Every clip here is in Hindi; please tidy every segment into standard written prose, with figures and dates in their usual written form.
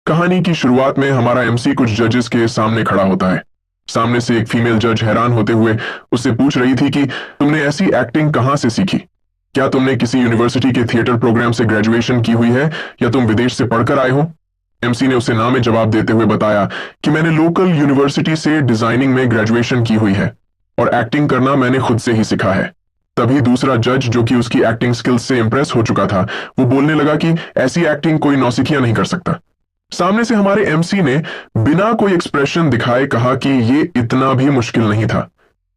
कहानी की शुरुआत में हमारा एमसी कुछ जजेस के सामने खड़ा होता है। सामने से एक फीमेल जज हैरान होते हुए उससे पूछ रही थी कि तुमने ऐसी एक्टिंग कहां से सीखी? क्या तुमने किसी यूनिवर्सिटी के थिएटर प्रोग्राम से ग्रेजुएशन की हुई है या तुम विदेश से पढ़कर आए हो? एमसी ने उसे ना में जवाब देते हुए बताया कि मैंने लोकल यूनिवर्सिटी से डिजाइनिंग में ग्रेजुएशन की हुई है और एक्टिंग करना मैंने खुद से ही सीखा है। तभी दूसरा जज, जो कि उसकी एक्टिंग स्किल्स से इंप्रेस हो चुका था, वो बोलने लगा कि ऐसी एक्टिंग कोई नौसिखिया नहीं कर सकता। सामने से हमारे एमसी ने बिना कोई एक्सप्रेशन दिखाए कहा कि ये इतना भी मुश्किल नहीं था।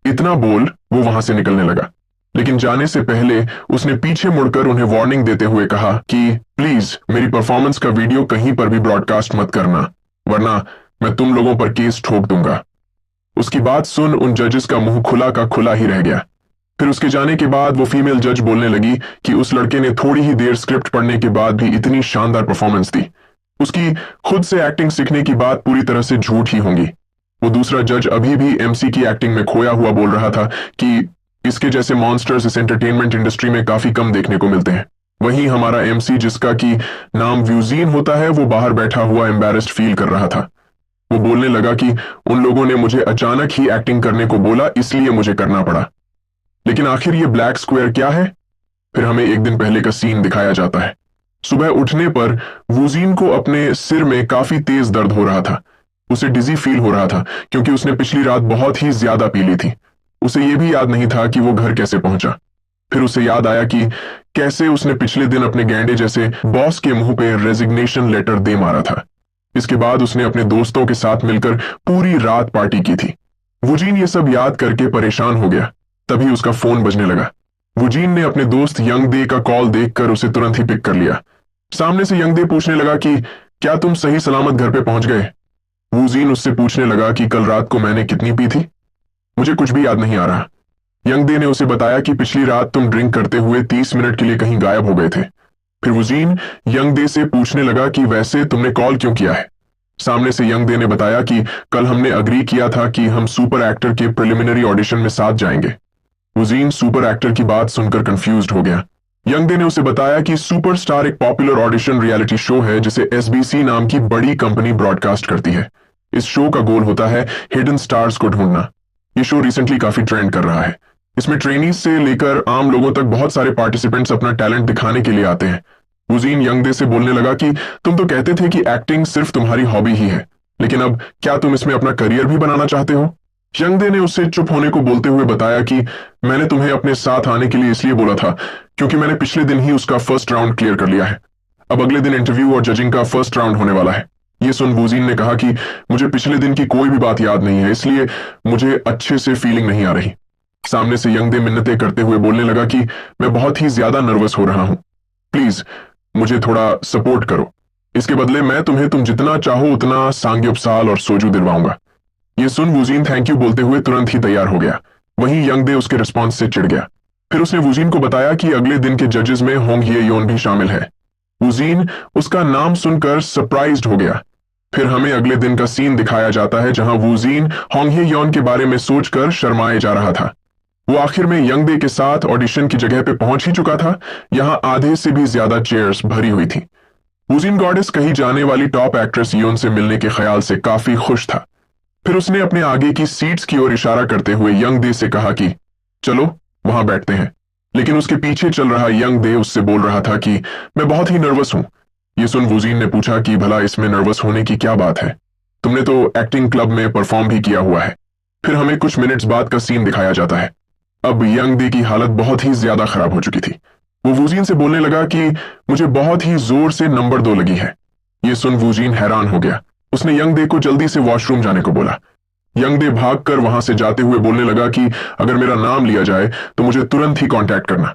इतना बोल वो वहां से निकलने लगा, लेकिन जाने से पहले उसने पीछे मुड़कर उन्हें वार्निंग देते हुए कहा कि प्लीज मेरी परफॉर्मेंस का वीडियो कहीं पर भी ब्रॉडकास्ट मत करना, वरना मैं तुम लोगों पर केस ठोक दूंगा। उसकी बात सुन उन जजेस का मुंह खुला का खुला ही रह गया। फिर उसके जाने के बाद वो फीमेल जज बोलने लगी कि उस लड़के ने थोड़ी ही देर स्क्रिप्ट पढ़ने के बाद भी इतनी शानदार परफॉर्मेंस दी। उसकी खुद से एक्टिंग सीखने की बात पूरी तरह से झूठ ही होंगी। वो दूसरा जज अभी भी एमसी की एक्टिंग में खोया हुआ बोल रहा था कि इसके जैसे मॉन्स्टर्स इस एंटरटेनमेंट इंडस्ट्री में काफी कम देखने को मिलते हैं। वहीं हमारा एमसी, जिसका कि नाम व्यूजीन होता है, वो बाहर बैठा हुआ एम्बैरेस्ड फील कर रहा था। वो बोलने लगा कि उन लोगों ने मुझे अचानक ही एक्टिंग करने को बोला, इसलिए मुझे करना पड़ा। लेकिन आखिर ये ब्लैक स्क्वायर क्या है? फिर हमें एक दिन पहले का सीन दिखाया जाता है। सुबह उठने पर वूजीन को अपने सिर में काफी तेज दर्द हो रहा था। उसे डिजी फील हो रहा था क्योंकि उसने पिछली रात बहुत ही ज्यादा पी ली थी। उसे यह भी याद नहीं था कि वो घर कैसे पहुंचा। फिर उसे याद आया कि कैसे उसने पिछले दिन अपने गैंडे जैसे बॉस के मुंह पे रेजिग्नेशन लेटर दे मारा था। इसके बाद उसने अपने दोस्तों के साथ मिलकर पूरी रात पार्टी की थी। वूजीन ये सब याद करके परेशान हो गया। तभी उसका फोन बजने लगा। वूजीन ने अपने दोस्त यंग दे का कॉल देखकर उसे तुरंत ही पिक कर लिया। सामने से यंग दे पूछने लगा कि क्या तुम सही सलामत घर पे पहुंच गए? वूजीन उससे पूछने लगा कि कल रात को मैंने कितनी पी थी? मुझे कुछ भी याद नहीं आ रहा। यंग दे ने उसे बताया कि पिछली रात तुम ड्रिंक करते हुए 30 मिनट के लिए कहीं गायब हो गए थे। फिर वूजीन यंग दे से पूछने लगा कि वैसे तुमने कॉल क्यों किया है? सामने से यंग दे ने बताया कि कल हमने अग्री किया था कि हम सुपर एक्टर के प्रिलिमिनरी ऑडिशन में साथ जाएंगे। वूजीन सुपर एक्टर की बात सुनकर कंफ्यूज्ड हो गया। यंग दे ने उसे बताया कि सुपरस्टार एक पॉपुलर ऑडिशन रियलिटी शो है जिसे एसबीसी नाम की बड़ी कंपनी ब्रॉडकास्ट करती है। इस शो का गोल होता है हिडन स्टार्स को ढूंढना। ये शो रिसेंटली काफी ट्रेंड कर रहा है। इसमें ट्रेनीज से लेकर आम लोगों तक बहुत सारे पार्टिसिपेंट्स अपना टैलेंट दिखाने के लिए आते हैं। वूजीन यंग दे से बोलने लगा कि तुम तो कहते थे कि एक्टिंग सिर्फ तुम्हारी हॉबी ही है, लेकिन अब क्या तुम इसमें अपना करियर भी बनाना चाहते हो? यंग दे ने उससे चुप होने को बोलते हुए बताया कि मैंने तुम्हें अपने साथ आने के लिए इसलिए बोला था क्योंकि मैंने पिछले दिन ही उसका फर्स्ट राउंड क्लियर कर लिया है। अब अगले दिन इंटरव्यू और जजिंग का फर्स्ट राउंड होने वाला है। ये सुन वूजीन ने कहा कि मुझे पिछले दिन की कोई भी बात याद नहीं है, इसलिए मुझे अच्छे से फीलिंग नहीं आ रही। सामने से यंग दे मिन्नतें करते हुए बोलने लगा कि मैं बहुत ही ज्यादा नर्वस हो रहा हूं, प्लीज मुझे थोड़ा सपोर्ट करो। इसके बदले मैं तुम्हें तुम जितना चाहो उतना सांग्योपसाल और सोजू दिलवाऊंगा। ये सुन वूजीन थैंक यू बोलते हुए तुरंत ही तैयार हो गया। वहीं यंग दे उसके रिस्पॉन्स से चिढ़ गया। फिर उसने वूजीन को बताया कि अगले दिन के जजेस में होंग ये योन भी शामिल है। वूजीन उसका नाम सुनकर सरप्राइज्ड हो गया। फिर हमें अगले दिन का सीन दिखाया जाता है जहां वूजीन होंग ये योन के बारे में सोचकर शर्माए जा रहा था। वो आखिर में यंग दे के साथ ऑडिशन की जगह पे पहुंच ही चुका था। यहां आधे से भी ज्यादा चेयर्स भरी हुई थी। वूजीन गॉडेस कहीं जाने वाली टॉप एक्ट्रेस योन से मिलने के ख्याल से काफी खुश था। फिर उसने अपने आगे की सीट्स की ओर इशारा करते हुए यंग दे से कहा कि चलो वहां बैठते हैं। लेकिन उसके पीछे चल रहा यंग दे उससे बोल रहा था कि मैं बहुत ही नर्वस हूं। ये सुन वूजीन ने पूछा कि भला इसमें नर्वस होने की क्या बात है? तुमने तो एक्टिंग क्लब में परफॉर्म भी किया हुआ है। फिर हमें कुछ मिनट्स बाद का सीन दिखाया जाता है। अब यंग दे की हालत बहुत ही ज्यादा खराब हो चुकी थी। वो वूजीन से बोलने लगा कि मुझे बहुत ही जोर से नंबर 2 लगी है। ये सुन वूजीन हैरान हो गया। उसने यंग दे को जल्दी से वॉशरूम जाने को बोला। यंग दे भागकर वहां से जाते हुए बोलने लगा कि अगर मेरा नाम लिया जाए तो मुझे तुरंत ही कांटेक्ट करना।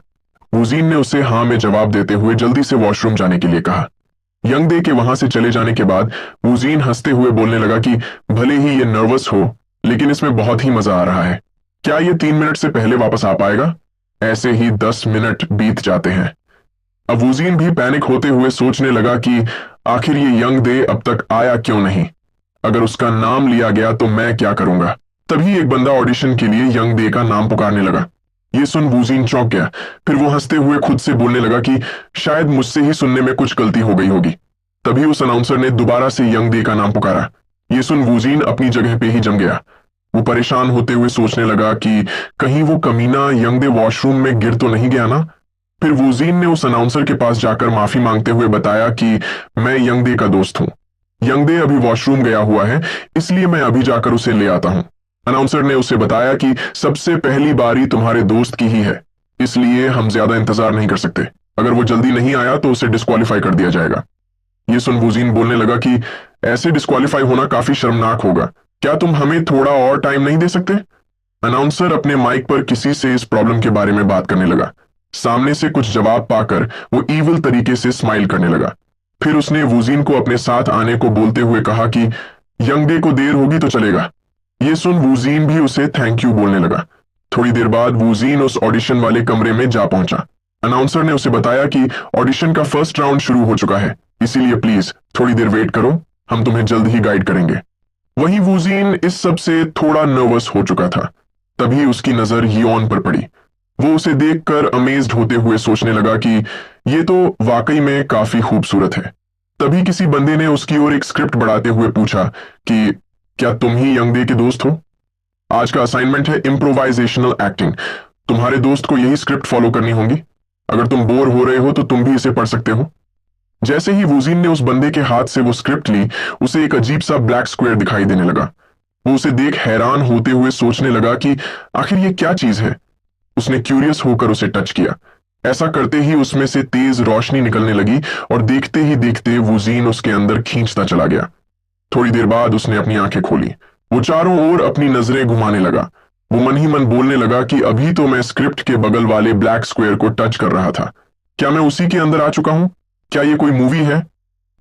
वूजीन ने उसे हाँ में जवाब देते हुए जल्दी से वॉशरूम जाने के लिए कहा। यंग दे के वहां से चले जाने के बाद वूजीन हंसते हुए बोलने लगा कि भले ही ये नर्वस हो, लेकिन इसमें बहुत ही मजा आ रहा है। क्या ये 3 मिनट से पहले वापस आ पाएगा? ऐसे ही 10 मिनट बीत जाते हैं। अब वूजीन भी पैनिक होते हुए सोचने लगा कि आखिर ये यंग दे अब तक आया क्यों नहीं? अगर उसका नाम लिया गया तो मैं क्या करूंगा? तभी एक बंदा ऑडिशन के लिए यंग दे का नाम पुकारने लगा। ये सुन वूजीन चौंक गया। फिर वो हंसते हुए खुद से बोलने लगा कि शायद मुझसे ही सुनने में कुछ गलती हो गई होगी। तभी उस अनाउंसर ने दोबारा से यंग दे का नाम पुकारा। ये सुन वूजीन अपनी जगह पे ही जम गया। वो परेशान होते हुए सोचने लगा कि कहीं वो कमीना यंग दे वॉशरूम में गिर तो नहीं गया ना। फिर वूजीन ने उस अनाउंसर के पास जाकर माफी मांगते हुए बताया कि मैं यंग दे का दोस्त हूं। यंग दे अभी वॉशरूम गया हुआ है, इसलिए मैं अभी जाकर उसे ले आता हूं। अनाउंसर ने उसे बताया कि सबसे पहली बारी तुम्हारे दोस्त की ही है, इसलिए हम ज्यादा इंतजार नहीं कर सकते। अगर वो जल्दी नहीं आया तो उसे डिस्क्वालीफाई कर दिया जाएगा। ये सुन वूजीन बोलने लगा कि ऐसे डिस्क्वालीफाई होना काफी शर्मनाक होगा। क्या तुम हमें थोड़ा और टाइम नहीं दे सकते? अनाउंसर अपने माइक पर किसी से इस प्रॉब्लम के बारे में बात करने लगा। सामने से कुछ जवाब पाकर वो ईविल तरीके से स्माइल करने लगा। फिर उसने वूजीन को अपने साथ आने को बोलते हुए कहा कि यंग डे को देर होगी तो चलेगा। ये सुन वूजीन भी उसे थैंक यू बोलने लगा। थोड़ी देर बाद वूजीन उस ऑडिशन वाले कमरे में जा पहुंचा। अनाउंसर ने उसे बताया कि ऑडिशन का फर्स्ट राउंड शुरू हो चुका है, इसीलिए प्लीज थोड़ी देर वेट करो, हम तुम्हें जल्द ही गाइड करेंगे। वहीं वूजीन इस सब से थोड़ा नर्वस हो चुका था। तभी उसकी नजर यिओन पर पड़ी। वो उसे देखकर अमेज्ड होते हुए सोचने लगा कि ये तो वाकई में काफी खूबसूरत है। तभी किसी बंदे ने उसकी ओर एक स्क्रिप्ट बढ़ाते हुए पूछा कि क्या तुम ही यंग डे के दोस्त हो? आज का असाइनमेंट है इम्प्रोवाइजेशनल एक्टिंग। तुम्हारे दोस्त को यही स्क्रिप्ट फॉलो करनी होगी। अगर तुम बोर हो रहे हो तो तुम भी इसे पढ़ सकते हो। जैसे ही वूजीन ने उस बंदे के हाथ से वो स्क्रिप्ट ली, उसे एक अजीब सा ब्लैक स्क्वायर दिखाई देने लगा। वो उसे देख हैरान होते हुए सोचने लगा कि आखिर ये क्या चीज है। उसने क्यूरियस होकर उसे टच किया। ऐसा करते ही उसमें से तेज रोशनी निकलने लगी और देखते ही देखते वूजीन उसके अंदर खींचता चला गया। थोड़ी देर बाद उसने अपनी आंखें खोली। वो चारों ओर अपनी नजरें घुमाने लगा। वो मन ही मन बोलने लगा कि अभी तो मैं स्क्रिप्ट के बगल वाले ब्लैक स्क्वायर को टच कर रहा था। क्या मैं उसी के अंदर आ चुका हूं? क्या ये कोई मूवी है?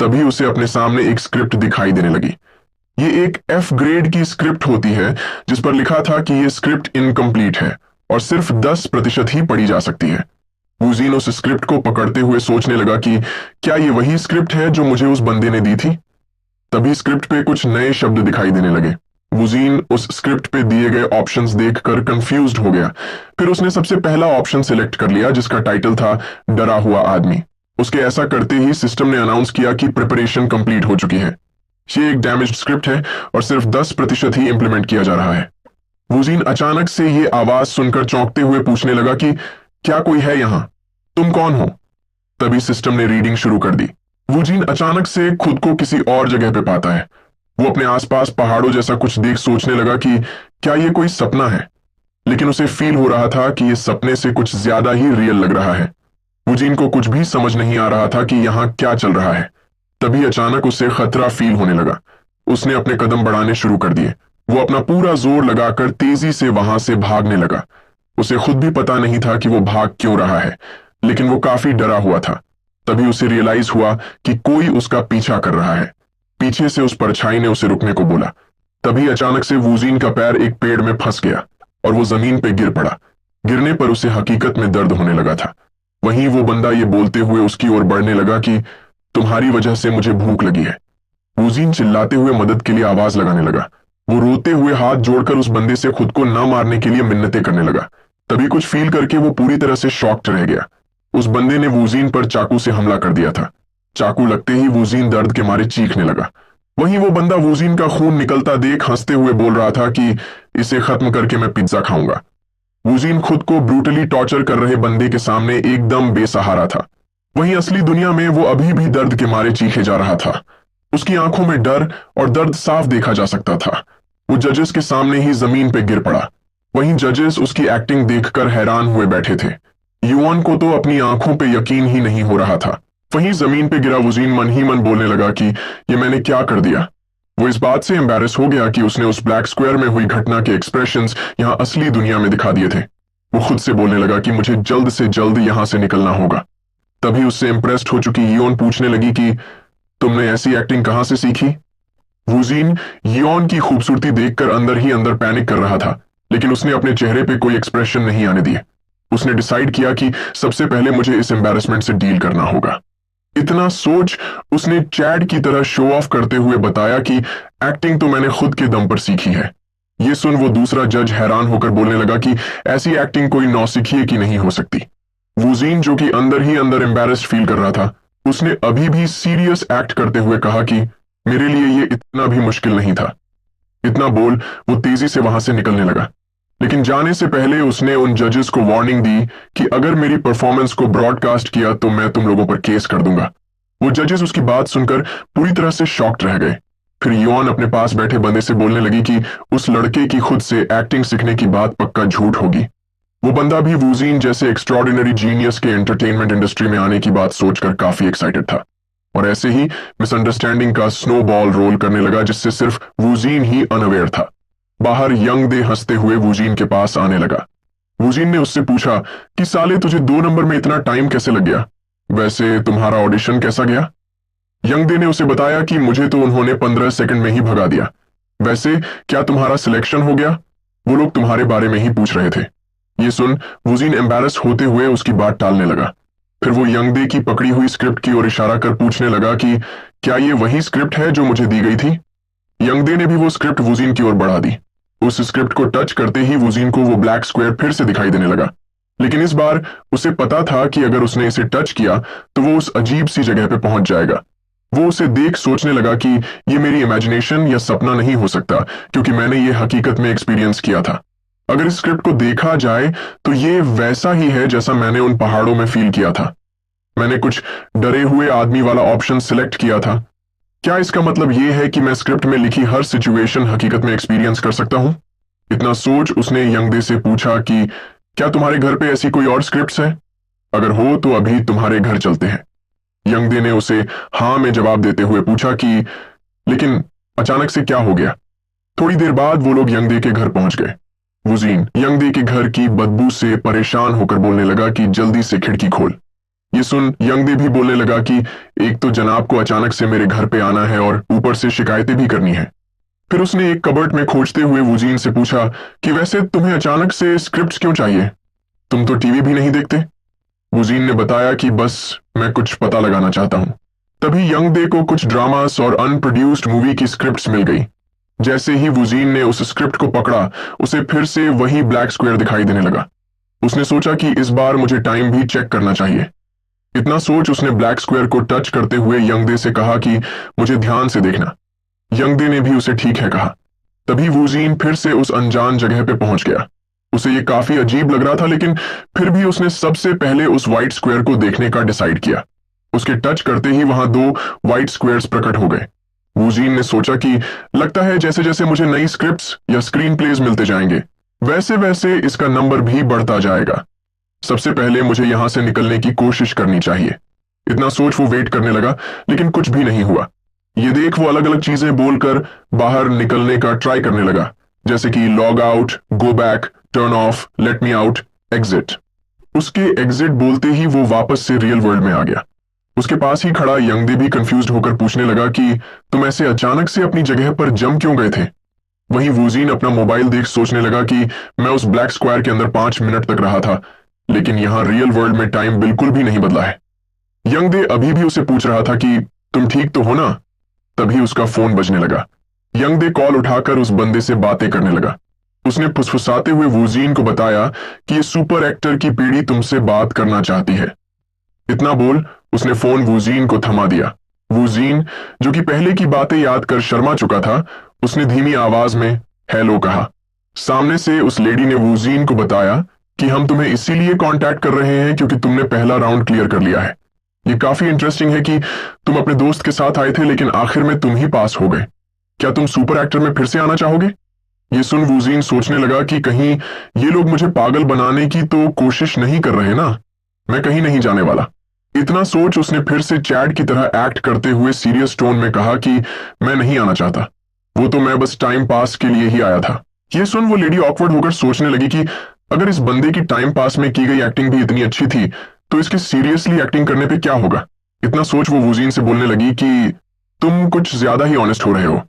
तभी उसे अपने सामने एक स्क्रिप्ट दिखाई देने लगी। ये एक F ग्रेड की स्क्रिप्ट होती है जिस पर लिखा था कि ये स्क्रिप्ट इनकम्प्लीट है और सिर्फ 10% ही पढ़ी जा सकती है। वूजीन उस स्क्रिप्ट को पकड़ते हुए सोचने लगा कि क्या ये वही स्क्रिप्ट है जो मुझे उस बंदे ने दी थी। तभी स्क्रिप्ट पे कुछ नए शब्द दिखाई देने लगे। वूजीन उस स्क्रिप्ट पे दिए गए ऑप्शंस देखकर कंफ्यूज्ड हो गया। फिर उसने सबसे पहला ऑप्शन सिलेक्ट कर लिया जिसका टाइटल था डरा हुआ आदमी। उसके ऐसा करते ही सिस्टम ने अनाउंस किया कि प्रिपरेशन कंप्लीट हो चुकी है। ये एक डैमेज्ड स्क्रिप्ट है और सिर्फ 10% ही इंप्लीमेंट किया जा रहा है। वूजीन अचानक से ये आवाज सुनकर चौंकते हुए पूछने लगा कि क्या कोई है यहां? तुम कौन हो? तभी सिस्टम ने रीडिंग शुरू कर दी। वूजीन अचानक से खुद को किसी और जगह पे पाता है। वो अपने आसपास पहाड़ों जैसा कुछ देख सोचने लगा कि क्या ये कोई सपना है, लेकिन उसे फील हो रहा था कि ये सपने से कुछ ज्यादा ही रियल लग रहा है। वूजीन को कुछ भी समझ नहीं आ रहा था कि यहां क्या चल रहा है। तभी अचानक उसे खतरा फील होने लगा। उसने अपने कदम बढ़ाने शुरू कर दिए। वो अपना पूरा जोर लगाकर तेजी से वहां से भागने लगा। उसे खुद भी पता नहीं था कि वो भाग क्यों रहा है, लेकिन वो काफी डरा हुआ था। तभी उसे रियलाइज हुआ कि कोई उसका पीछा कर रहा है। पीछे से उस परछाई ने उसे रुकने को बोला। तभी अचानक से वूजीन का पैर एक पेड़ में फंस गया और वो जमीन पे गिर पड़ा। गिरने पर उसे हकीकत में दर्द होने लगा था। वहीं वो बंदा ये बोलते हुए उसकी ओर बढ़ने लगा कि तुम्हारी वजह से मुझे भूख लगी है। वूजीन चिल्लाते हुए मदद के लिए आवाज लगाने लगा। वो रोते हुए हाथ जोड़कर उस बंदे से खुद को न मारने के लिए मिन्नतें करने लगा। तभी कुछ फील करके वो पूरी तरह से शॉक्ड रह गया। उस बंदे ने वूजीन पर चाकू से हमला कर दिया था। चाकू लगते ही वूजीन दर्द के मारे चीखने लगा। वहीं वो बंदा वूजीन का खून निकलता देख हंसते हुए बोल रहा था कि इसे खत्म करके मैं पिज्जा खाऊंगा। वूजीन खुद को ब्रूटली टॉर्चर कर रहे बंदे के सामने एकदम बेसहारा था। वहीं असली दुनिया में वो अभी भी दर्द के मारे चीखे जा रहा था। उसकी आंखों में डर और दर्द साफ देखा जा सकता था। वो जजेस के सामने ही जमीन पे गिर पड़ा। वहीं जजेस उसकी एक्टिंग देखकर हैरान हुए बैठे थे। युआन को तो अपनी आंखों पे यकीन ही नहीं हो रहा था। वहीं जमीन पे गिरा वूजीन मन ही मन बोलने लगा कि ये मैंने क्या कर दिया। वो इस बात से एम्बैरेस हो गया कि उसने उस ब्लैक स्क्वायर में हुई घटना के एक्सप्रेशंस यहां असली दुनिया में दिखा दिए थे। वो खुद से बोलने लगा कि मुझे जल्द से जल्द यहां से निकलना होगा। तभी उससे इम्प्रेस्ड हो चुकी यिओन पूछने लगी कि तुमने ऐसी एक्टिंग कहां से सीखी? वूजीन यिओन की खूबसूरती देखकर अंदर ही अंदर पैनिक कर रहा था, लेकिन उसने अपने चेहरे पे कोई एक्सप्रेशन नहीं आने दिए। उसने डिसाइड किया कि सबसे पहले मुझे इस एम्बैरेसमेंट से डील करना होगा। इतना सोच उसने चैड की तरह शो ऑफ करते हुए बताया कि एक्टिंग तो मैंने खुद के दम पर सीखी है। ये सुन वो दूसरा जज हैरान होकर बोलने लगा कि ऐसी एक्टिंग कोई नौसिखिए की नहीं हो सकती। वूजीन जो कि अंदर ही अंदर एम्बैरेस्ड फील कर रहा था, उसने अभी भी सीरियस एक्ट करते हुए कहा कि मेरे लिए ये इतना भी मुश्किल नहीं था। इतना बोल वो तेजी से वहां से निकलने लगा, लेकिन जाने से पहले उसने उन जजेस को वार्निंग दी कि अगर मेरी परफॉर्मेंस को ब्रॉडकास्ट किया तो मैं तुम लोगों पर केस कर दूंगा। वो जजेस उसकी बात सुनकर पूरी तरह से शॉक्ड रह गए। फिर योन अपने पास बैठे बंदे से बोलने लगी कि उस लड़के की खुद से एक्टिंग सीखने की बात पक्का झूठ होगी। वो बंदा भी वूजीन जैसे एक्स्ट्रॉर्डिनरी जीनियस के एंटरटेनमेंट इंडस्ट्री में आने की बात सोचकर काफी एक्साइटेड था, और ऐसे ही मिसअंडरस्टैंडिंग का स्नोबॉल रोल करने लगा जिससे सिर्फ वूजीन ही अनअवेयर था। बाहर यंग दे हंसते हुए वूजीन के पास आने लगा। वूजीन ने उससे पूछा कि साले तुझे 2 नंबर में इतना टाइम कैसे लग गया? वैसे तुम्हारा ऑडिशन कैसा गया? यंग दे ने उसे बताया कि मुझे तो उन्होंने 15 सेकंड में ही भगा दिया। वैसे क्या तुम्हारा सिलेक्शन हो गया? वो लोग तुम्हारे बारे में ही पूछ रहे थे। ये सुन वूजीन एम्बैरस होते हुए उसकी बात टालने लगा। फिर वो यंग दे की पकड़ी हुई स्क्रिप्ट की ओर इशारा कर पूछने लगा कि क्या ये वही स्क्रिप्ट है जो मुझे दी गई थी? यंग दे ने भी वो स्क्रिप्ट वूजीन की ओर बढ़ा दी। उस स्क्रिप्ट को टच करते ही वूजीन को वो ब्लैक स्क्वायर फिर से दिखाई देने लगा, लेकिन इस बार उसे पता था कि अगर उसने इसे टच किया तो वो उस अजीब सी जगह पे पहुंच जाएगा। वो उसे देख सोचने लगा कि ये मेरी इमेजिनेशन या सपना नहीं हो सकता, क्योंकि मैंने ये हकीकत में एक्सपीरियंस किया था। अगर इस स्क्रिप्ट को देखा जाए तो ये वैसा ही है जैसा मैंने उन पहाड़ों में फील किया था। मैंने कुछ डरे हुए आदमी वाला ऑप्शन सिलेक्ट किया था। क्या इसका मतलब ये है कि मैं स्क्रिप्ट में लिखी हर सिचुएशन हकीकत में एक्सपीरियंस कर सकता हूं? इतना सोच उसने यंगदे से पूछा कि क्या तुम्हारे घर पे ऐसी कोई और स्क्रिप्ट्स है? अगर हो तो अभी तुम्हारे घर चलते हैं। यंगदे ने उसे हाँ में जवाब देते हुए पूछा कि लेकिन अचानक से क्या हो गया? थोड़ी देर बाद वो लोग यंगदे के घर पहुंच गए। वुजीन यंगदे के घर की बदबू से परेशान होकर बोलने लगा कि जल्दी से खिड़की खोल। ये सुन यंगदे भी बोलने लगा कि एक तो जनाब को अचानक से मेरे घर पे आना है और ऊपर से शिकायतें भी करनी है। फिर उसने एक कबर्ड में खोजते हुए वुजीन से पूछा कि वैसे तुम्हें अचानक से स्क्रिप्ट्स क्यों चाहिए? तुम तो टीवी भी नहीं देखते। वुजीन ने बताया कि बस मैं कुछ पता लगाना चाहता हूं। तभी यंगदे को कुछ ड्रामास और अनप्रोड्यूस्ड मूवी की स्क्रिप्ट्स मिल गई। जैसे ही वुजीन ने उस स्क्रिप्ट को पकड़ा, उसे फिर से वही ब्लैक स्क्वायर दिखाई देने लगा। उसने सोचा कि इस बार मुझे टाइम भी चेक करना चाहिए। इतना सोच उसने ब्लैक स्क्वायर को टच करते हुए यंगदे से कहा कि मुझे ध्यान से देखना। यंगदे ने भी उसे ठीक है कहा। तभी वुजीन फिर से उस अनजान जगह पे पहुंच गया। उसे ये काफी अजीब लग रहा था, लेकिन फिर भी उसने सबसे पहले उस व्हाइट स्क्वायर को देखने का डिसाइड किया। उसके टच करते ही वहां 2 व्हाइट स्क्वायर्स प्रकट हो गए। वुजीन ने सोचा कि लगता है जैसे जैसे मुझे नई स्क्रिप्ट्स या स्क्रीन प्लेज मिलते जाएंगे, वैसे वैसे इसका नंबर भी बढ़ता जाएगा। सबसे पहले मुझे यहां से निकलने की कोशिश करनी चाहिए। इतना सोच वो वेट करने लगा, लेकिन कुछ भी नहीं हुआ। ये देख वो अलग अलग चीजें बोलकर बाहर निकलने का ट्राई करने लगा, जैसे कि log out, go back, turn off, let me out, exit. उसके एग्जिट बोलते ही वो वापस से रियल वर्ल्ड में आ गया। उसके पास ही खड़ा यंगदे भी कंफ्यूज्ड होकर पूछने लगा कि तुम ऐसे अचानक से अपनी जगह पर जम क्यों गए थे? वहीं वुजीन अपना मोबाइल देख सोचने लगा कि मैं उस ब्लैक स्क्वायर के अंदर 5 मिनट तक रहा था, लेकिन यहां रियल वर्ल्ड में टाइम बिल्कुल भी नहीं बदला है। यंगदे अभी भी उसे पूछ रहा था कि तुम ठीक तो हो ना? तभी उसका फोन बजने लगा। यंगदे कॉल उठाकर उस बंदे से बातें करने लगा। उसने फुसफुसाते हुए वुजीन को बताया कि ये सुपर एक्टर की पीढ़ी तुमसे बात करना चाहती है। इतना बोल उसने फोन वुजीन को थमा दिया। वुजीन, जो कि पहले की बातें याद कर शर्मा चुका था, उसने धीमी आवाज में हेलो कहा। सामने से उस लेडी ने वुजीन को बताया कि हम तुम्हें इसीलिए कांटेक्ट कर रहे हैं क्योंकि तुमने पहला राउंड क्लियर कर लिया है। ये काफी इंटरेस्टिंग है कि तुम अपने दोस्त के साथ आए थे, लेकिन आखिर में तुम ही पास हो गए। क्या तुम सुपर एक्टर में फिर से आना चाहोगे? ये सुन वुजीन सोचने लगा कि कहीं ये लोग मुझे पागल बनाने की तो कोशिश नहीं कर रहे ना। मैं कहीं नहीं जाने वाला। इतना सोच उसने फिर से चैड की तरह एक्ट करते हुए सीरियस टोन में कहा कि मैं नहीं आना चाहता, वो तो मैं बस टाइम पास के लिए ही आया था। ये सुन वो लेडी ऑकवर्ड होकर सोचने लगी कि अगर इस बंदे की टाइम पास में की गई एक्टिंग भी इतनी अच्छी थी तो इसके सीरियसली एक्टिंग करने पे क्या होगा। इतना सोच वो वुजीन से बोलने लगी कि तुम कुछ ज्यादा ही ऑनेस्ट हो रहे हो।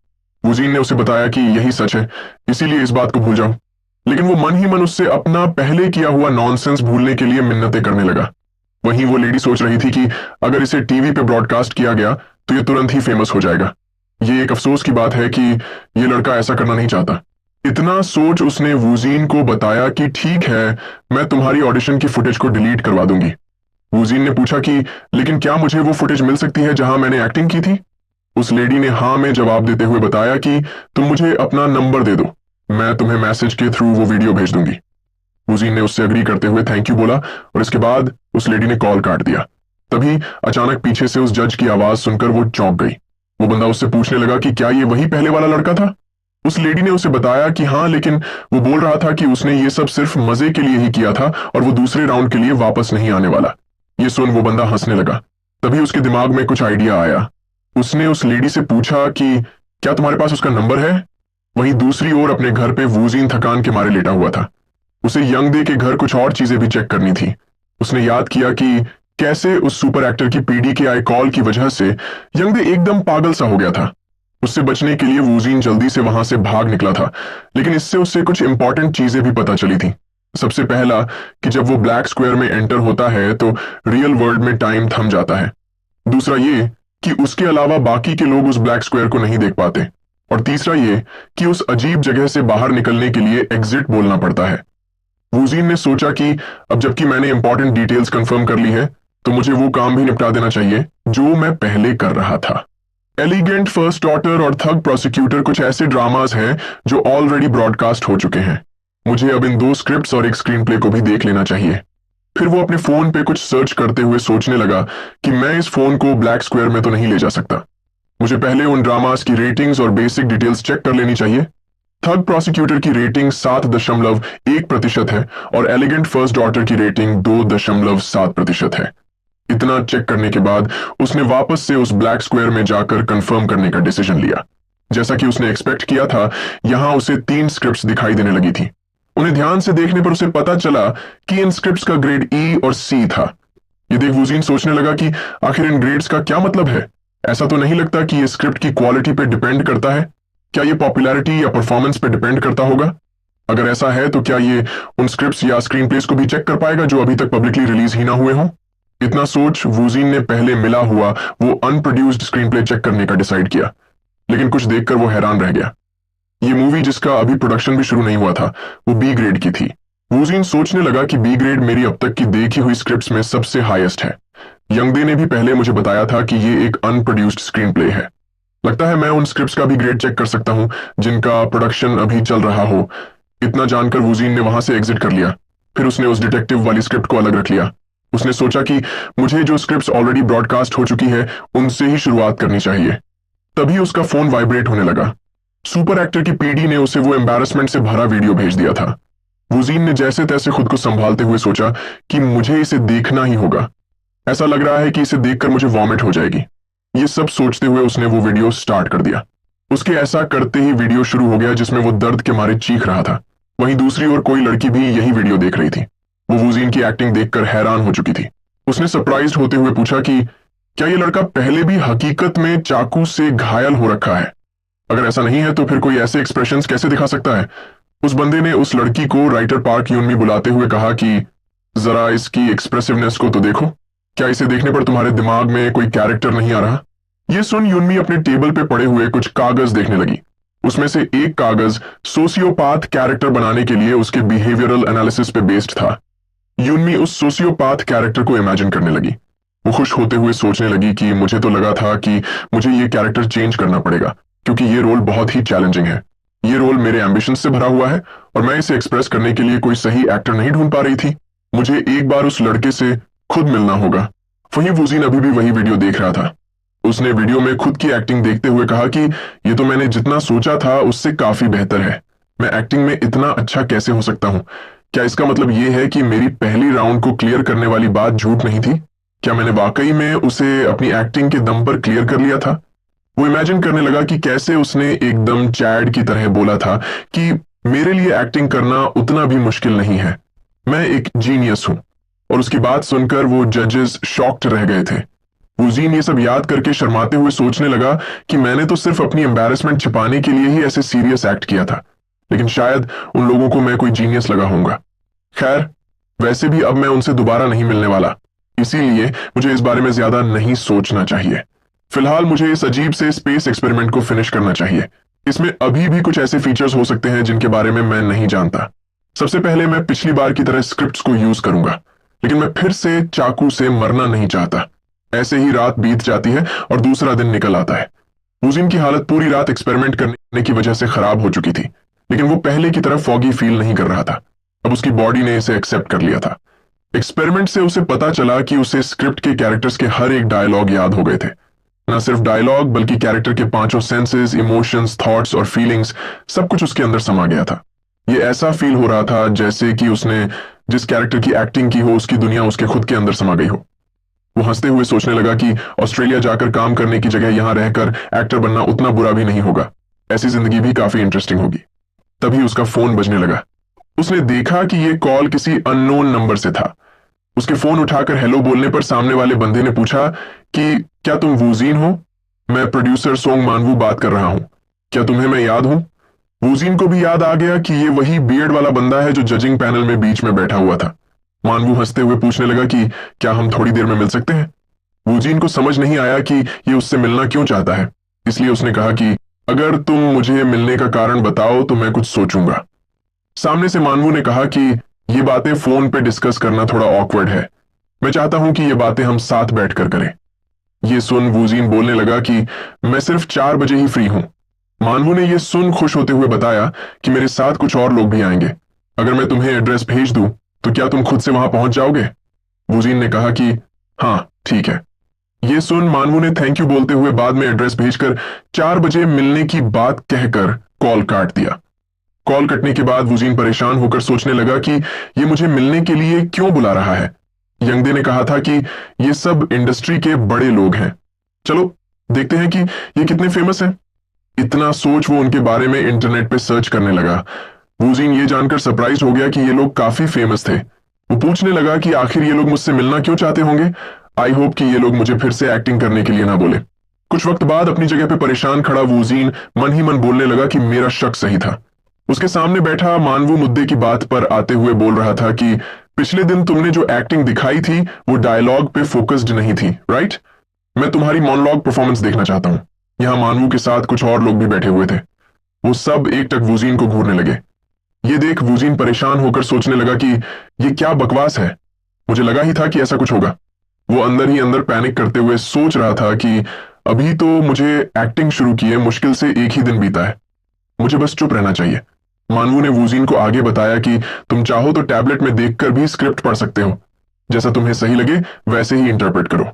वुजीन ने उसे बताया कि यही सच है, इसीलिए इस बात को भूल जाओ। लेकिन वो मन ही मन उससे अपना पहले किया हुआ नॉनसेंस भूलने के लिए मिन्नतें करने लगा। वहीं वो लेडी सोच रही थी कि अगर इसे टीवी पे ब्रॉडकास्ट किया गया तो ये तुरंत ही फेमस हो जाएगा। ये एक अफसोस की बात है कि ये लड़का ऐसा करना नहीं चाहता। इतना सोच उसने वुजीन को बताया कि ठीक है, मैं तुम्हारी ऑडिशन की फुटेज को डिलीट करवा दूंगी। वूजीन ने पूछा कि लेकिन क्या मुझे वो फुटेज मिल सकती है जहां मैंने एक्टिंग की थी? उस लेडी ने हाँ में जवाब देते हुए बताया कि तुम मुझे अपना नंबर दे दो, मैं तुम्हें मैसेज के थ्रू वो वीडियो भेज दूंगी। वूजीन ने उससे अग्री करते हुए थैंक यू बोला और इसके बाद उस लेडी ने कॉल काट दिया। तभी अचानक पीछे से उस जज की आवाज सुनकर वो चौंक गई। वो बंदा उससे पूछने लगा कि क्या ये वही पहले वाला लड़का था? उस लेडी ने उसे बताया कि हाँ, लेकिन वो बोल रहा था कि उसने ये सब सिर्फ मजे के लिए ही किया था और वो दूसरे राउंड के लिए वापस नहीं आने वाला। ये सुन वो बंदा हंसने लगा। तभी उसके दिमाग में कुछ आइडिया आया। उसने उस लेडी से पूछा कि क्या तुम्हारे पास उसका नंबर है? वहीं दूसरी ओर अपने घर पे वूजीन थकान के मारे लेटा हुआ था। उसे यंगदे के घर कुछ और चीजें भी चेक करनी थी। उसने याद किया कि कैसे उस सुपर एक्टर की पीडी के आए कॉल की वजह से यंगदे एकदम पागल सा हो गया था। उससे बचने के लिए वूजीन जल्दी से वहां से भाग निकला था, लेकिन इससे उससे कुछ इंपॉर्टेंट चीजें भी पता चली थी। सबसे पहला कि जब वो ब्लैक स्क्वायर में एंटर होता है तो रियल वर्ल्ड में टाइम थम जाता है। दूसरा ये कि उसके अलावा बाकी के लोग उस ब्लैक स्क्वायर को नहीं देख पाते। और तीसरा ये कि उस अजीब जगह से बाहर निकलने के लिए एग्जिट बोलना पड़ता है। वूजीन ने सोचा कि अब जबकि मैंने इंपॉर्टेंट डिटेल्स कंफर्म कर ली है तो मुझे वो काम भी निपटा देना चाहिए जो मैं पहले कर रहा था। एलिगेंट फर्स्ट डॉटर और थग प्रोसिक्यूटर कुछ ऐसे ड्रामास हैं जो ऑलरेडी ब्रॉडकास्ट हो चुके हैं। मुझे अब इन 2 स्क्रिप्ट्स और एक स्क्रीन प्ले को भी देख लेना चाहिए। फिर वो अपने फोन पे कुछ सर्च करते हुए सोचने लगा कि मैं इस फोन को ब्लैक स्क्वायर में तो नहीं ले जा सकता। मुझे पहले उन ड्रामास की रेटिंग्स और बेसिक डिटेल्स चेक कर लेनी चाहिए। थग प्रोसिक्यूटर की रेटिंग 7.1% है और एलिगेंट फर्स्ट डॉटर की रेटिंग 2.7% है। इतना चेक करने के बाद उसने वापस से उस ब्लैक स्क्वायर में जाकर कंफर्म करने का डिसीजन लिया। जैसा कि उसने एक्सपेक्ट किया था, यहां उसे 3 स्क्रिप्ट्स दिखाई देने लगी थी। उन्हें ध्यान से देखने पर उसे पता चला कि इन स्क्रिप्ट्स का ग्रेड ई और सी था। ये देख वूजीन सोचने लगा कि आखिर इन ग्रेड्स का क्या मतलब है? ऐसा तो नहीं लगता कि ये स्क्रिप्ट की क्वालिटी पे डिपेंड करता है। क्या ये पॉपुलैरिटी या परफॉर्मेंस पे डिपेंड करता होगा? अगर ऐसा है तो क्या ये उन स्क्रिप्ट्स या स्क्रीन प्लेस को भी चेक कर पाएगा जो अभी तक पब्लिकली रिलीज ही ना हुए हों? इतना सोच वूजीन ने पहले मिला हुआ वो अनप्रोड्यूस्ड स्क्रीन प्ले चेक करने का डिसाइड किया, लेकिन कुछ देखकर वो हैरान रह गया। ये मूवी जिसका अभी प्रोडक्शन भी शुरू नहीं हुआ था वो बी ग्रेड की थी। वूजीन सोचने लगा कि बी ग्रेड मेरी अब तक की देखी हुई स्क्रिप्ट्स में सबसे हाईएस्ट है। यंगदे ने भी पहले मुझे बताया था कि ये एक अनप्रोड्यूस्ड स्क्रीन प्ले है। लगता है मैं उन स्क्रिप्ट्स का भी ग्रेड चेक कर सकता हूं जिनका प्रोडक्शन अभी चल रहा हो। इतना जानकर वूजीन ने वहां से एग्जिट कर लिया। फिर उसने उस डिटेक्टिव वाली स्क्रिप्ट को अलग रख लिया। उसने सोचा कि मुझे जो स्क्रिप्ट्स ऑलरेडी ब्रॉडकास्ट हो चुकी है उनसे ही शुरुआत करनी चाहिए। तभी उसका फोन वाइब्रेट होने लगा। सुपर एक्टर की पीडी ने उसे वो एम्बैरेसमेंट से भरा वीडियो भेज दिया था। वूजीन ने जैसे तैसे खुद को संभालते हुए सोचा कि मुझे इसे देखना ही होगा। ऐसा लग रहा है कि इसे देखकर मुझे वॉमिट हो जाएगी। ये सब सोचते हुए उसने वो वीडियो स्टार्ट कर दिया। उसके ऐसा करते ही वीडियो शुरू हो गया जिसमें वो दर्द के मारे चीख रहा था। वहीं दूसरी ओर कोई लड़की भी यही वीडियो देख रही थी। वो वूजीन की एक्टिंग देखकर हैरान हो चुकी थी। उसने सरप्राइज्ड होते हुए पूछा कि क्या ये लड़का पहले भी हकीकत में चाकू से घायल हो रखा है? अगर ऐसा नहीं है तो फिर कोई ऐसे एक्सप्रेशंस कैसे दिखा सकता है? उस बंदे ने उस लड़की को राइटर पार्क यूनमी बुलाते हुए कहा कि जरा इसकी एक्सप्रेसिवनेस को तो देखो। क्या इसे देखने पर तुम्हारे दिमाग में कोई कैरेक्टर नहीं आ रहा? ये सुन यूनमी अपने टेबल पे पड़े हुए कुछ कागज देखने लगी। उसमें से एक कागज सोशियोपाथ कैरेक्टर बनाने के लिए उसके बिहेवियरल एनालिसिस पे बेस्ड था। यूनमी उस सोशियोपाथ कैरेक्टर को इमेजिन करने लगी। वो खुश होते हुए सोचने लगी कि मुझे तो लगा था कि मुझे ये कैरेक्टर चेंज करना पड़ेगा क्योंकि ये रोल बहुत ही चैलेंजिंग है। ये रोल मेरे एम्बिशन से भरा हुआ है और मैं इसे एक्सप्रेस करने के लिए कोई सही एक्टर नहीं ढूंढ पा रही थी। मुझे एक बार उस लड़के से खुद मिलना होगा। वहीं वूजीन अभी भी वही वीडियो देख रहा था। उसने वीडियो में खुद की एक्टिंग देखते हुए कहा कि ये तो मैंने जितना सोचा था उससे काफी बेहतर है। मैं एक्टिंग में इतना अच्छा कैसे हो सकता हूँ? क्या इसका मतलब ये है कि मेरी पहली राउंड को क्लियर करने वाली बात झूठ नहीं थी? क्या मैंने वाकई में उसे अपनी एक्टिंग के दम पर क्लियर कर लिया था? वो इमेजिन करने लगा कि कैसे उसने एकदम चैड की तरह बोला था कि मेरे लिए एक्टिंग करना उतना भी मुश्किल नहीं है, मैं एक जीनियस हूं। और उसकी बात सुनकर वो जजेस शॉक्ड रह गए थे। वूजीन ये सब याद करके शर्माते हुए सोचने लगा कि मैंने तो सिर्फ अपनी एम्बैरेसमेंट छिपाने के लिए ही ऐसे सीरियस एक्ट किया था, लेकिन शायद उन लोगों को मैं कोई जीनियस लगा होऊंगा। खैर, वैसे भी अब मैं उनसे दोबारा नहीं मिलने वाला, इसीलिए मुझे इस बारे में ज्यादा नहीं सोचना चाहिए। फिलहाल मुझे इस अजीब से स्पेस एक्सपेरिमेंट को फिनिश करना चाहिए। इसमें अभी भी कुछ ऐसे फीचर्स हो सकते हैं जिनके बारे में मैं नहीं जानता। सबसे पहले मैं पिछली बार की तरह स्क्रिप्ट्स को यूज करूंगा, लेकिन मैं फिर से चाकू से मरना नहीं चाहता। ऐसे ही रात बीत जाती है और दूसरा दिन निकल आता है। वूजिन की हालत पूरी रात एक्सपेरिमेंट करने की वजह से खराब हो चुकी थी, लेकिन वो पहले की तरह फॉगी फील नहीं कर रहा था। अब उसकी बॉडी ने इसे एक्सेप्ट कर लिया था। एक्सपेरिमेंट से उसे पता चला कि उसे स्क्रिप्ट के कैरेक्टर्स के हर एक डायलॉग याद हो गए थे। न सिर्फ डायलॉग, बल्कि कैरेक्टर के पांचों सेंसेस, इमोशंस, थॉट्स और फीलिंग्स, सब कुछ उसके अंदर समा गया था। ये ऐसा फील हो रहा था जैसे कि उसने जिस कैरेक्टर की एक्टिंग की हो उसकी दुनिया उसके खुद के अंदर समा गई हो। वो हंसते हुए सोचने लगा कि ऑस्ट्रेलिया जाकर काम करने की जगह यहां रहकर एक्टर बनना उतना बुरा भी नहीं होगा। ऐसी जिंदगी भी काफी इंटरेस्टिंग होगी। तभी उसका फोन बजने लगा। उसने देखा कि यह कॉल किसी अननोन नंबर से था। उसके फोन उठाकर हेलो बोलने पर सामने वाले बंदे ने पूछा कि क्या तुम वूजीन हो? मैं प्रोड्यूसर सोंग मानवू बात कर रहा हूं। क्या तुम्हें मैं याद हूं? वूजीन को भी याद आ गया कि ये वही बियर्ड वाला बंदा है जो जजिंग पैनल में बीच में बैठा हुआ था। मानवू हंसते हुए पूछने लगा कि क्या हम थोड़ी देर में मिल सकते हैं? वूजीन को समझ नहीं आया कि ये उससे मिलना क्यों चाहता है, इसलिए उसने कहा कि अगर तुम मुझे मिलने का कारण बताओ तो मैं कुछ सोचूंगा। सामने से मानवू ने कहा कि ये बातें फोन पे डिस्कस करना थोड़ा ऑकवर्ड है। मैं चाहता हूं कि ये बातें हम साथ बैठकर करें। ये सुन वूजीन बोलने लगा कि मैं सिर्फ 4 बजे ही फ्री हूं। मानवू ने यह सुन खुश होते हुए बताया कि मेरे साथ कुछ और लोग भी आएंगे। अगर मैं तुम्हें एड्रेस भेज दूं तो क्या तुम खुद से वहां पहुंच जाओगे? वूजीन ने कहा कि हाँ ठीक है। यह सुन मानवू ने थैंक यू बोलते हुए बाद में एड्रेस भेजकर 4 बजे मिलने की बात कहकर कॉल काट दिया। कॉल कटने के बाद वूजीन परेशान होकर सोचने लगा कि ये मुझे मिलने के लिए क्यों बुला रहा है। यंगदे ने कहा था कि ये सब इंडस्ट्री के बड़े लोग हैं, चलो देखते हैं कि ये कितने फेमस हैं। इतना सोच वो उनके बारे में इंटरनेट पे सर्च करने लगा। वूजीन ये जानकर सरप्राइज हो गया कि ये लोग काफी फेमस थे। वो पूछने लगा कि आखिर ये लोग मुझसे मिलना क्यों चाहते होंगे। आई होप कि ये लोग मुझे फिर से एक्टिंग करने के लिए ना बोले। कुछ वक्त बाद अपनी जगह पे परेशान खड़ा वूजीन मन ही मन बोलने लगा कि मेरा शक सही था। उसके सामने बैठा मानवू मुद्दे की बात पर आते हुए बोल रहा था कि पिछले दिन तुमने जो एक्टिंग दिखाई थी वो डायलॉग पे फोकस्ड नहीं थी, राइट? मैं तुम्हारी मोनोलॉग परफॉर्मेंस देखना चाहता हूं। यहां मानवू के साथ कुछ और लोग भी बैठे हुए थे। वो सब एकटक वूजीन को घूरने लगे। ये देख वूजीन परेशान होकर सोचने लगा कि ये क्या बकवास है। मुझे लगा ही था कि ऐसा कुछ होगा। वो अंदर ही अंदर पैनिक करते हुए सोच रहा था कि अभी तो मुझे एक्टिंग शुरू किए मुश्किल से 1 ही दिन बीता है, मुझे बस चुप रहना चाहिए। मानवू ने वूजीन को आगे बताया कि तुम चाहो तो टैबलेट में देखकर भी स्क्रिप्ट पढ़ सकते हो, जैसा तुम्हें सही लगे वैसे ही इंटरप्रेट करो।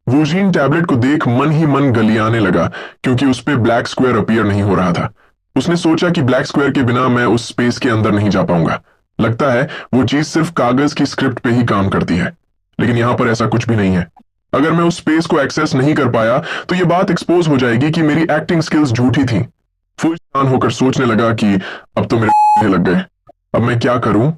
वूजीन टैबलेट को देख मन ही मन गलियाने लगा क्योंकि उस पे ब्लैक स्क्वायर अपीयर नहीं हो रहा था। उसने सोचा कि ब्लैक स्क्वायर के बिना मैं उस स्पेस के अंदर नहीं जा पाऊंगा। लगता है वो चीज सिर्फ कागज की स्क्रिप्ट पे ही काम करती है, लेकिन यहां पर ऐसा कुछ भी नहीं है। अगर मैं उस स्पेस को एक्सेस नहीं कर पाया तो यह बात एक्सपोज हो जाएगी कि मेरी एक्टिंग स्किल्स झूठी थी। फुल होकर सोचने लगा कि अब तो मेरे लग गए, अब मैं क्या करूं?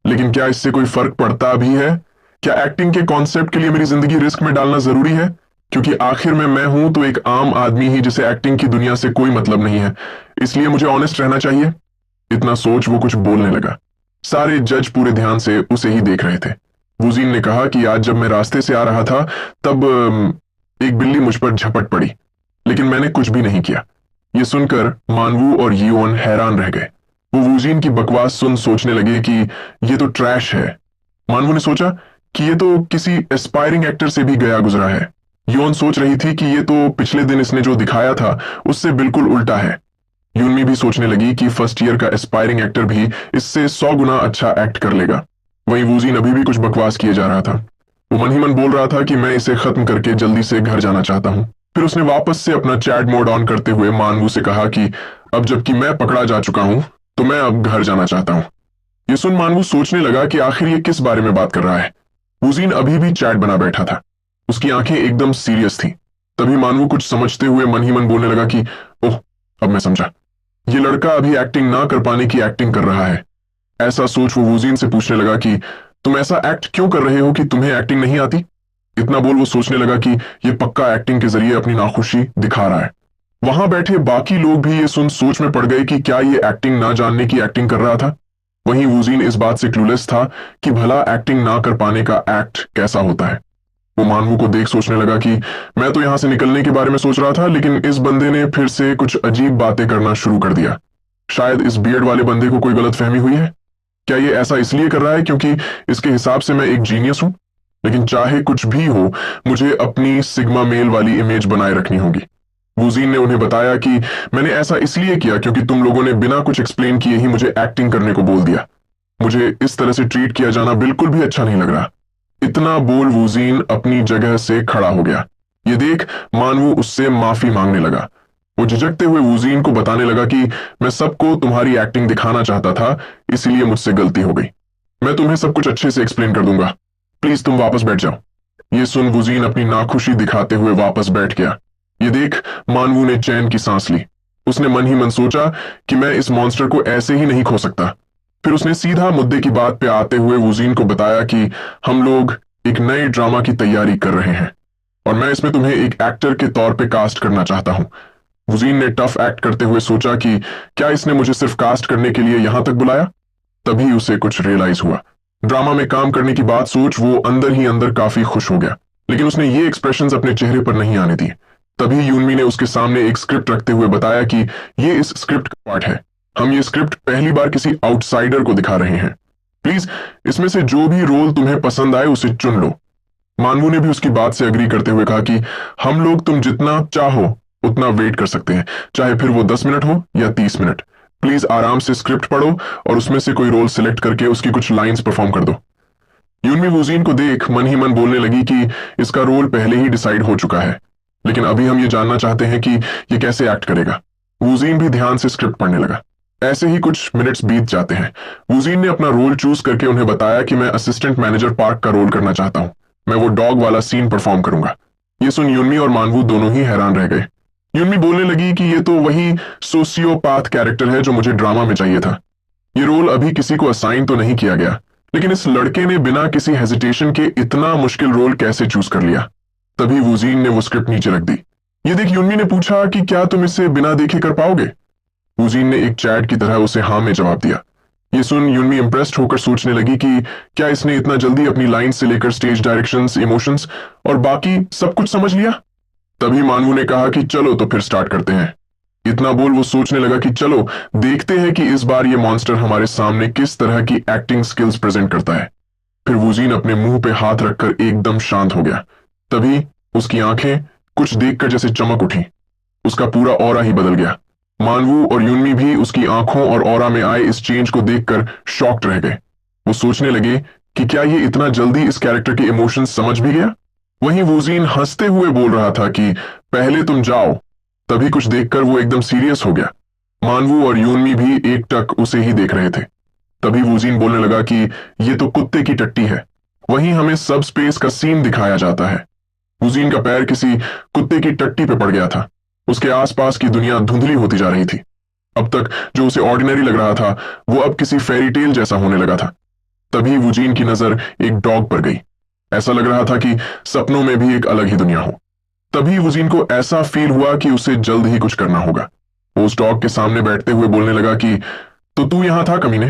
लेकिन क्या इससे कोई फर्क पड़ता भी है? क्या एक्टिंग के कॉन्सेप्ट के लिए मेरी जिंदगी रिस्क में डालना जरूरी है? क्योंकि आखिर में मैं हूं तो एक आम आदमी ही जिसे एक्टिंग की दुनिया से कोई मतलब नहीं है, इसलिए मुझे ऑनेस्ट रहना चाहिए। इतना सोच वो कुछ बोलने लगा। सारे जज पूरे ध्यान से उसे ही देख रहे थे। वूजीन ने कहा कि आज जब मैं रास्ते से आ रहा था तब एक बिल्ली मुझ पर झपट पड़ी, लेकिन मैंने कुछ भी नहीं किया। ये सुनकर मानवू और यिओन हैरान रह गए। वो वूजीन की बकवास सुन सोचने लगे कि ये तो ट्रैश है। मानवू ने सोचा कि ये तो किसी एस्पायरिंग एक्टर से भी गया गुजरा है। यिओन सोच रही थी कि ये तो पिछले दिन इसने जो दिखाया था उससे बिल्कुल उल्टा है। यूनमी भी सोचने लगी कि फर्स्ट ईयर का एस्पायरिंग एक्टर भी इससे 100 गुना अच्छा एक्ट कर लेगा। वहीं वूजीन अभी भी कुछ बकवास किए जा रहा था। वो मन ही मन बोल रहा था कि मैं इसे खत्म करके जल्दी से घर जाना चाहता हूं। फिर उसने वापस से अपना चैट मोड ऑन करते हुए मानवू से कहा कि अब जबकि मैं पकड़ा जा चुका हूं तो मैं अब घर जाना चाहता हूं। ये सुन मानवू सोचने लगा कि आखिर ये किस बारे में बात कर रहा है। वूजीन अभी भी चैट बना बैठा था। उसकी आंखें एकदम सीरियस थी। तभी मानवू कुछ समझते हुए मन ही मन बोलने लगा कि ओह, अब मैं समझा, ये लड़का अभी एक्टिंग ना कर पाने की एक्टिंग कर रहा है। ऐसा सोच वो वूजीन से पूछने लगा कि तुम ऐसा एक्ट क्यों कर रहे हो कि तुम्हें एक्टिंग नहीं आती? इतना बोल वो सोचने लगा कि ये पक्का एक्टिंग के जरिए अपनी नाखुशी दिखा रहा है। वहां बैठे बाकी लोग भी ये सुन सोच में पड़ गए कि क्या ये एक्टिंग ना जानने की एक्टिंग कर रहा था। वहीं वूजीन इस बात से क्लूलेस था कि भला एक्टिंग ना कर पाने का एक्ट कैसा होता है। वो मानवू को देख सोचने लगा कि मैं तो यहां से निकलने के बारे में सोच रहा था, लेकिन इस बंदे ने फिर से कुछ अजीब बातें करना शुरू कर दिया। शायद इस बियर्ड वाले बंदे को कोई गलतफहमी हुई है। क्या ये ऐसा इसलिए कर रहा है क्योंकि इसके हिसाब से मैं एक जीनियस हूं? लेकिन चाहे कुछ भी हो, मुझे अपनी सिग्मा मेल वाली इमेज बनाए रखनी होगी। वूजीन ने उन्हें बताया कि मैंने ऐसा इसलिए किया क्योंकि तुम लोगों ने बिना कुछ एक्सप्लेन किए ही मुझे एक्टिंग करने को बोल दिया। मुझे इस तरह से ट्रीट किया जाना बिल्कुल भी अच्छा नहीं लग रहा। इतना बोल वूजीन अपनी जगह से खड़ा हो गया। ये देख मानवू उससे माफी मांगने लगा। वो झिझकते हुए वूजीन को बताने लगा कि मैं सबको तुम्हारी एक्टिंग दिखाना चाहता था, इसीलिए मुझसे गलती हो गई। मैं तुम्हें सब कुछ अच्छे से एक्सप्लेन कर दूंगा। प्लीज तुम वापस बैठ जाओ। ये सुन वूजीन अपनी नाखुशी दिखाते हुए वापस बैठ गया। ये देख मानवू ने चैन की सांस ली। उसने मन ही मन सोचा कि मैं इस मॉन्स्टर को ऐसे ही नहीं खो सकता। फिर उसने सीधा मुद्दे की बात पे आते हुए वूजीन को बताया कि हम लोग एक नए ड्रामा की तैयारी कर रहे हैं और मैं इसमें तुम्हें एक एक्टर के तौर पे कास्ट करना चाहता हूं। वूजीन ने टफ एक्ट करते हुए सोचा कि क्या इसने मुझे सिर्फ कास्ट करने के लिए यहां तक बुलाया। तभी उसे कुछ रियलाइज हुआ। ड्रामा में काम करने की बात सोच वो अंदर ही अंदर काफी खुश हो गया, लेकिन उसने ये एक्सप्रेशंस अपने चेहरे पर नहीं आने दिए। तभी यूनमी ने उसके सामने एक स्क्रिप्ट रखते हुए बताया कि ये इस स्क्रिप्ट का पार्ट है। हम ये स्क्रिप्ट पहली बार किसी आउटसाइडर को दिखा रहे हैं। प्लीज इसमें से जो भी रोल तुम्हें पसंद आए उसे चुन लो। मानवू ने भी उसकी बात से अग्री करते हुए कहा कि हम लोग तुम जितना चाहो उतना वेट कर सकते हैं, चाहे फिर वो 10 मिनट हो या 30 मिनट। प्लीज आराम से स्क्रिप्ट पढ़ो और उसमें से कोई रोल सिलेक्ट करके उसकी कुछ लाइंस परफॉर्म कर दो। यूनमी वूजीन को देख मन ही मन बोलने लगी कि इसका रोल पहले ही डिसाइड हो चुका है, लेकिन अभी हम ये जानना चाहते हैं कि ये कैसे एक्ट करेगा। वूजीन भी ध्यान से स्क्रिप्ट पढ़ने लगा। ऐसे ही कुछ मिनट्स बीत जाते हैं। वूजीन ने अपना रोल चूज करके उन्हें बताया कि मैं असिस्टेंट मैनेजर पार्क का रोल करना चाहता हूं। मैं वो डॉग वाला सीन परफॉर्म करूंगा। ये सुन यूनमी और मानवू दोनों ही हैरान रह गए। यूनमी बोलने लगी कि ये तो वही सोसियोपैथ कैरेक्टर है जो मुझे ड्रामा में चाहिए था। ये रोल अभी किसी को असाइन तो नहीं किया गया, लेकिन इस लड़के ने बिना किसी हेजिटेशन के इतना मुश्किल रोल कैसे चूज कर लिया। तभी वूजीन ने वो स्क्रिप्ट नीचे रख दी। ये देख यूनमी ने पूछा कि क्या तुम इसे बिना देखे कर पाओगे। वूजीन ने एक चैट की तरह उसे हाँ में जवाब दिया। ये सुन यूनमी इंप्रेस्ड होकर सोचने लगी कि क्या इसने इतना जल्दी अपनी लाइन से लेकर स्टेज डायरेक्शंस, इमोशंस और बाकी सब कुछ समझ लिया। तभी मानवू ने कहा कि चलो तो फिर स्टार्ट करते हैं। इतना बोल वो सोचने लगा कि चलो देखते हैं कि इस बार ये मॉन्स्टर हमारे सामने किस तरह की एक्टिंग स्किल्स प्रेजेंट करता है। फिर वूजीन अपने मुंह पे हाथ रखकर एकदम शांत हो गया। तभी उसकी आंखें कुछ देखकर जैसे चमक उठी। उसका पूरा ऑरा ही बदल गया। मानवू और यूनमी भी उसकी आंखों और ऑरा में आए इस चेंज को देखकर शॉक्ड रह गए। वो सोचने लगे कि क्या ये इतना जल्दी इस कैरेक्टर के इमोशंस समझ भी गया। वहीं वूजीन हंसते हुए बोल रहा था कि पहले तुम जाओ। तभी कुछ देखकर वो एकदम सीरियस हो गया। मानवू और यूनमी भी एकटक उसे ही देख रहे थे। तभी वूजीन बोलने लगा कि ये तो कुत्ते की टट्टी है। वहीं हमें सब स्पेस का सीन दिखाया जाता है। वूजीन का पैर किसी कुत्ते की टट्टी पे पड़ गया था। उसके आसपास की दुनिया धुंधली होती जा रही थी। अब तक जो उसे ऑर्डिनरी लग रहा था वो अब किसी फेरी टेल जैसा होने लगा था। तभी वूजीन की नजर एक डॉग पर गई। ऐसा लग रहा था कि सपनों में भी एक अलग ही दुनिया हो। तभी वूजीन को ऐसा फील हुआ कि उसे जल्द ही कुछ करना होगा। वो उस डॉग के सामने बैठते हुए बोलने लगा कि तो तू यहां था कमीने,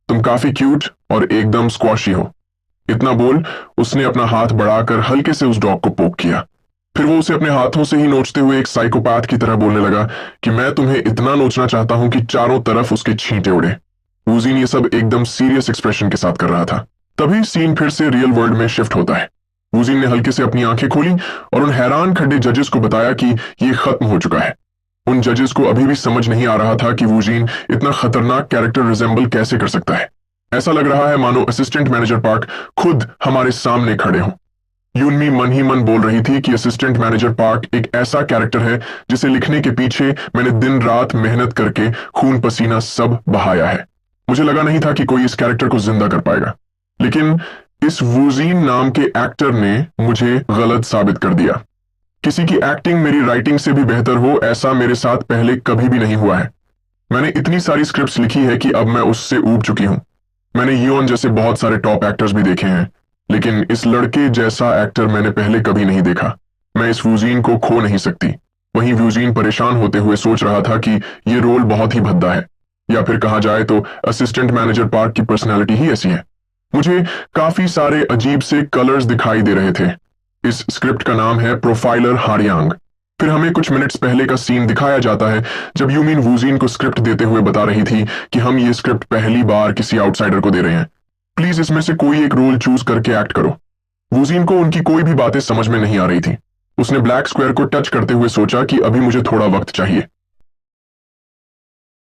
तुम काफी क्यूट और एकदम स्क्वॉशी हो। इतना बोल उसने अपना हाथ बढ़ाकर हल्के से उस डॉग को पोक किया। फिर वो उसे अपने हाथों से ही नोचते हुए एक साइकोपैथ की तरह बोलने लगा कि मैं तुम्हें इतना नोचना चाहता हूं कि चारों तरफ उसके छींटे उड़े। वूजीन ये सब एकदम सीरियस एक्सप्रेशन के साथ कर रहा था। तभी सीन फिर से रियल वर्ल्ड में शिफ्ट होता है। वूजीन ने हल्के से अपनी आंखें खोली और उन हैरान खड्डे जजेस को बताया कि ये खत्म हो चुका है। उन जजेस को अभी भी समझ नहीं आ रहा था कि वूजीन इतना खतरनाक कैरेक्टर रिजेंबल कैसे कर सकता है। ऐसा लग रहा है मानो असिस्टेंट मैनेजर पार्क खुद हमारे सामने खड़े हों। यूनमी मन ही मन बोल रही थी कि असिस्टेंट मैनेजर पार्क एक ऐसा कैरेक्टर है जिसे लिखने के पीछे मैंने दिन रात मेहनत करके खून पसीना सब बहाया है। मुझे लगा नहीं था कि कोई इस कैरेक्टर को जिंदा कर पाएगा, लेकिन इस वूजीन नाम के एक्टर ने मुझे गलत साबित कर दिया। किसी की एक्टिंग मेरी राइटिंग से भी बेहतर हो ऐसा मेरे साथ पहले कभी भी नहीं हुआ है। मैंने इतनी सारी स्क्रिप्ट्स लिखी है कि अब मैं उससे ऊब चुकी हूं। मैंने योन जैसे बहुत सारे टॉप एक्टर्स भी देखे हैं, लेकिन इस लड़के जैसा एक्टर मैंने पहले कभी नहीं देखा। मैं इस वूजीन को खो नहीं सकती। वहीं वूजीन परेशान होते हुए सोच रहा था कि ये रोल बहुत ही भद्दा है, या फिर कहा जाए तो असिस्टेंट मैनेजर पार्क की पर्सनैलिटी ही ऐसी है। मुझे काफी सारे अजीब से कलर्स दिखाई दे रहे थे। इस स्क्रिप्ट का नाम है प्रोफाइलर हारियांग। फिर हमें कुछ मिनट्स पहले का सीन दिखाया जाता है जब यूमिन वूजिन को स्क्रिप्ट देते हुए बता रही थी कि हम ये स्क्रिप्ट पहली बार किसी आउटसाइडर को दे रहे हैं। प्लीज इसमें से कोई एक रोल चूज करके एक्ट करो। वूजिन को उनकी कोई भी बातें समझ में नहीं आ रही थी। उसने ब्लैक स्क्वायर को टच करते हुए सोचा कि अभी मुझे थोड़ा वक्त चाहिए।